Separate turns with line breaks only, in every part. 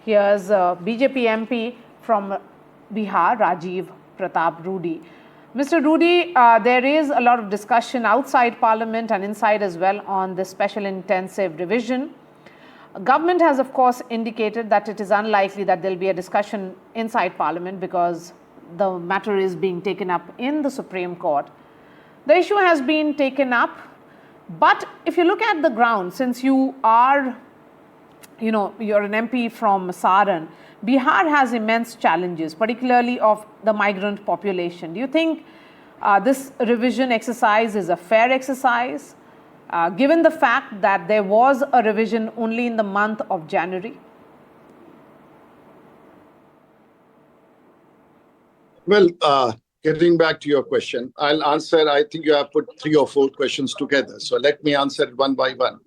Here's BJP MP from Bihar, Rajiv, Pratap, Rudy. Mr. Rudy, there is a lot of discussion outside Parliament and inside as well on this special intensive revision. Government has, of course, indicated that it is unlikely that there will be a discussion inside Parliament because the matter is being taken up in the Supreme Court. The issue has been taken up, but if you look at the ground, since you are, you're an MP from Saran, Bihar has immense challenges, particularly of the migrant population. Do you think this revision exercise is a fair exercise, given the fact that there was a revision only in the month of January?
Well, getting back to your question, I'll answer. I think you have put 3 or 4 questions together. So let me answer it one by one.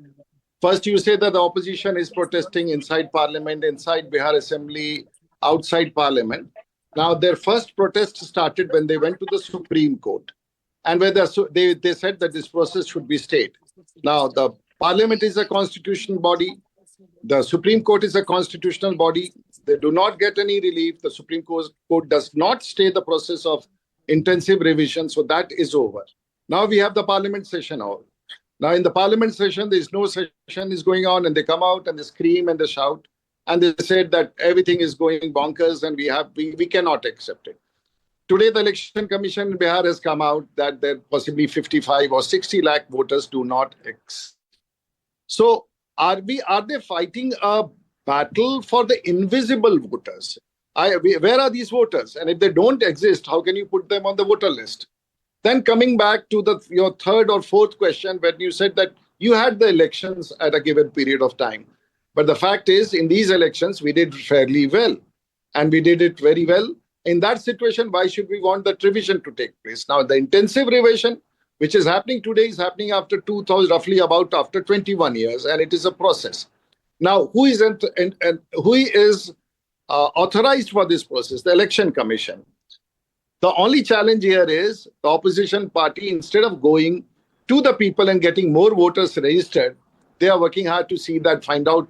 First, you say that the opposition is protesting inside Parliament, inside Bihar Assembly, outside Parliament. Now, their first protest started when they went to the Supreme Court. And where they said that this process should be stayed. Now, the Parliament is a constitutional body. The Supreme Court is a constitutional body. They do not get any relief. The Supreme Court does not stay the process of intensive revision. So that is over. Now we have the Parliament session on. Now in the Parliament session, there is no session is going on, and they come out and they scream and they shout. And they said that everything is going bonkers and we cannot accept it. Today, the Election Commission in Bihar has come out that there possibly 55 or 60 lakh voters do not exist. So are they fighting a battle for the invisible voters? Where are these voters? And if they don't exist, how can you put them on the voter list? Then coming back to your third or fourth question, when you said that you had the elections at a given period of time. But the fact is, in these elections, we did fairly well. And we did it very well. In that situation, why should we want that revision to take place? Now, the intensive revision, which is happening today, is happening after 2000, roughly about after 21 years. And it is a process. Now, who is authorized for this process? The Election Commission. The only challenge here is the opposition party, instead of going to the people and getting more voters registered, they are working hard to see that, find out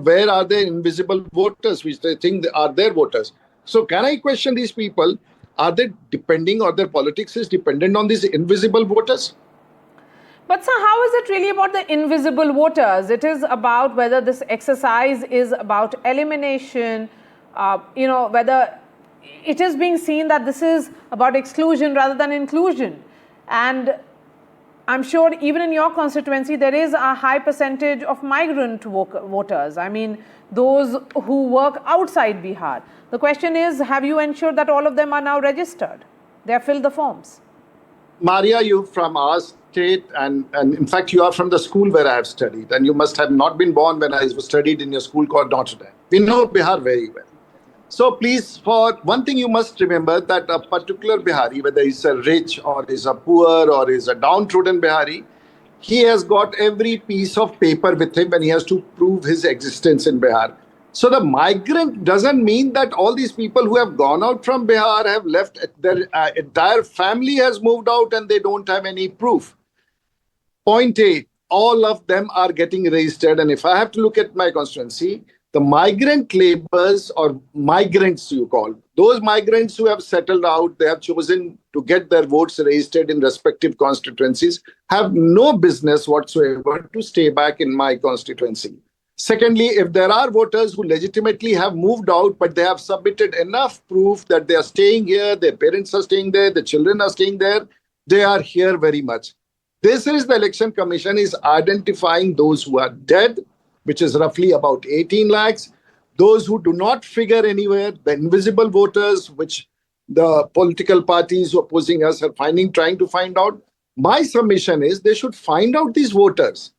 where are the invisible voters, which they think are their voters. So can I question these people? Are they depending, or their politics is dependent on these invisible voters?
But sir, how is it really about the invisible voters? It is about whether this exercise is about elimination, whether it is being seen that this is about exclusion rather than inclusion. And I'm sure even in your constituency, there is a high percentage of migrant voters. I mean, those who work outside Bihar. The question is, have you ensured that all of them are now registered? They have filled the forms.
Maria, you're from our state, and in fact, you are from the school where I have studied. And you must have not been born when I studied in your school called Notre Dame. We know Bihar very well. So please, for one thing, you must remember that a particular Bihari, whether he's a rich or is a poor or is a downtrodden Bihari, he has got every piece of paper with him and he has to prove his existence in Bihar. So the migrant doesn't mean that all these people who have gone out from Bihar have left, their entire family has moved out and they don't have any proof. Point A, all of them are getting registered. And if I have to look at my constituency, the migrant laborers, or migrants you call, those migrants who have settled out, they have chosen to get their votes registered in respective constituencies, have no business whatsoever to stay back in my constituency. Secondly, if there are voters who legitimately have moved out, but they have submitted enough proof that they are staying here, their parents are staying there, the children are staying there, they are here very much. This is the Election Commission is identifying those who are dead, which is roughly about 18 lakhs. Those who do not figure anywhere, the invisible voters, which the political parties opposing us are trying to find out. My submission is they should find out these voters.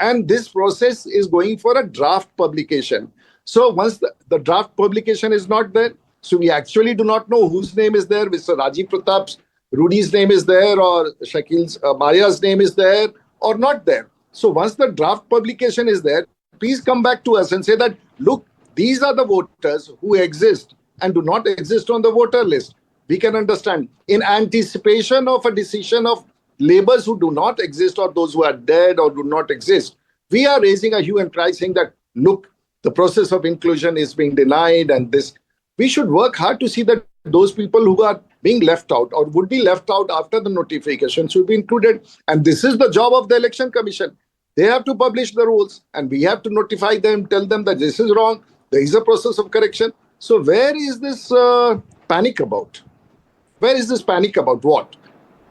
And this process is going for a draft publication. So once the draft publication is not there, so we actually do not know whose name is there. Mr. Rajiv Pratap's, Rudy's name is there, or Shakil's, Maria's name is there, or not there. So once the draft publication is there, please come back to us and say that, look, these are the voters who exist and do not exist on the voter list. We can understand. In anticipation of a decision of laborers who do not exist or those who are dead or do not exist, we are raising a hue and cry saying that, look, the process of inclusion is being denied, and this. We should work hard to see that those people who are being left out or would be left out after the notification should be included. And this is the job of the Election Commission. They have to publish the rules, and we have to notify them, tell them that this is wrong. There is a process of correction. So where is this panic about? Where is this panic about? What?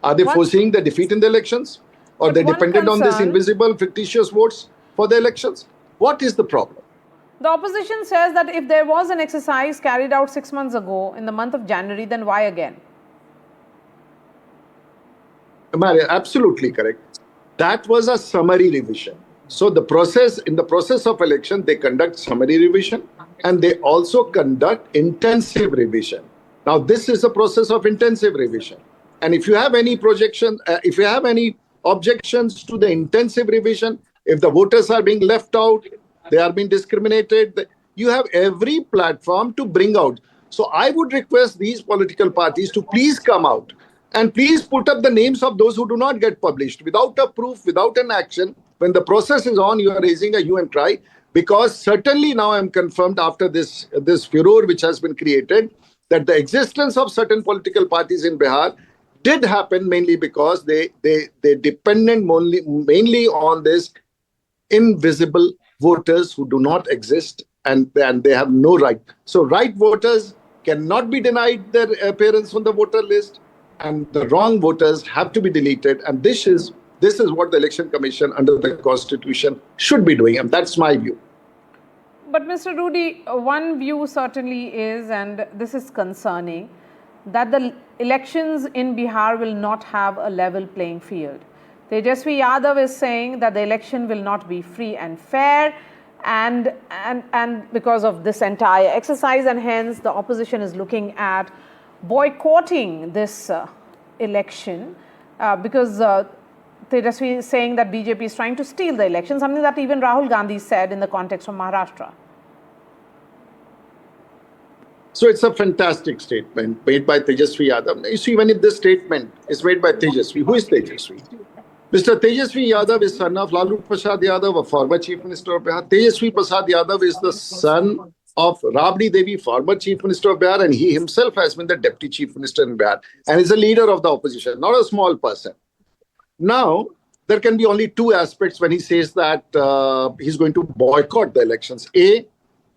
Are they foreseeing the defeat in the elections? Or they dependent on this invisible, fictitious votes for the elections? What is the problem?
The opposition says that if there was an exercise carried out 6 months ago in the month of January, then why again?
Maria, absolutely correct. That was a summary revision. So the process, in the process of election, they conduct summary revision and they also conduct intensive revision. Now, this is a process of intensive revision. And if you have any projection, if you have any objections to the intensive revision, if the voters are being left out, they are being discriminated, you have every platform to bring out. So I would request these political parties to please come out and please put up the names of those who do not get published without a proof, without an action. When the process is on, you are raising a hue and cry, because certainly now I'm confirmed after this furor which has been created that the existence of certain political parties in Bihar did happen mainly because they depended mainly on this invisible voters who do not exist, and they have no right. So right voters cannot be denied their appearance on the voter list, and the wrong voters have to be deleted. And this is what the Election Commission under the Constitution should be doing, and that's my view.
But Mr. Rudy, one view certainly is, and this is concerning, that the elections in Bihar will not have a level playing field. Tejasvi Yadav is saying that the election will not be free and fair, and because of this entire exercise, and hence the opposition is looking at boycotting this election because Tejasvi is saying that BJP is trying to steal the election, something that even Rahul Gandhi said in the context of Maharashtra.
So it's a fantastic statement made by Tejasvi Yadav. You see, even if this statement is made by Tejasvi, who is Tejasvi? Mr. Tejasvi Yadav is son of Lalu Prasad Yadav, a former Chief Minister of Bihar. Tejasvi Prasad Yadav is the son of Rabdi Devi, former Chief Minister of Bihar, and he himself has been the Deputy Chief Minister in Bihar and is a leader of the opposition, not a small person. Now, there can be only two aspects when he says that he's going to boycott the elections. A,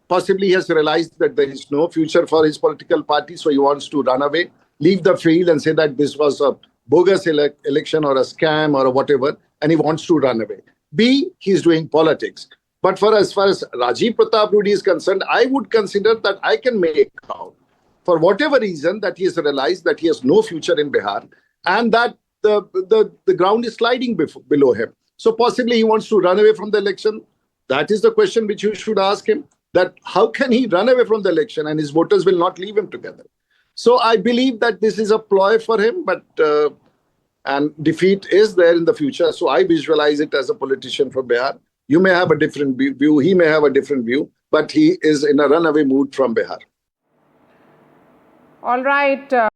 possibly he has realized that there is no future for his political party, so he wants to run away, leave the field and say that this was a bogus election or a scam or whatever, and he wants to run away. B, he's doing politics. But as far as Rajiv Pratap Rudy is concerned, I would consider that I can make out, for whatever reason, that he has realized that he has no future in Bihar and that the ground is sliding below him. So possibly he wants to run away from the election. That is the question which you should ask him, that how can he run away from the election and his voters will not leave him together. So I believe that this is a ploy for him, but and defeat is there in the future. So I visualize it as a politician from Bihar. You may have a different view, he may have a different view, but he is in a runaway mood from Bihar.
All right.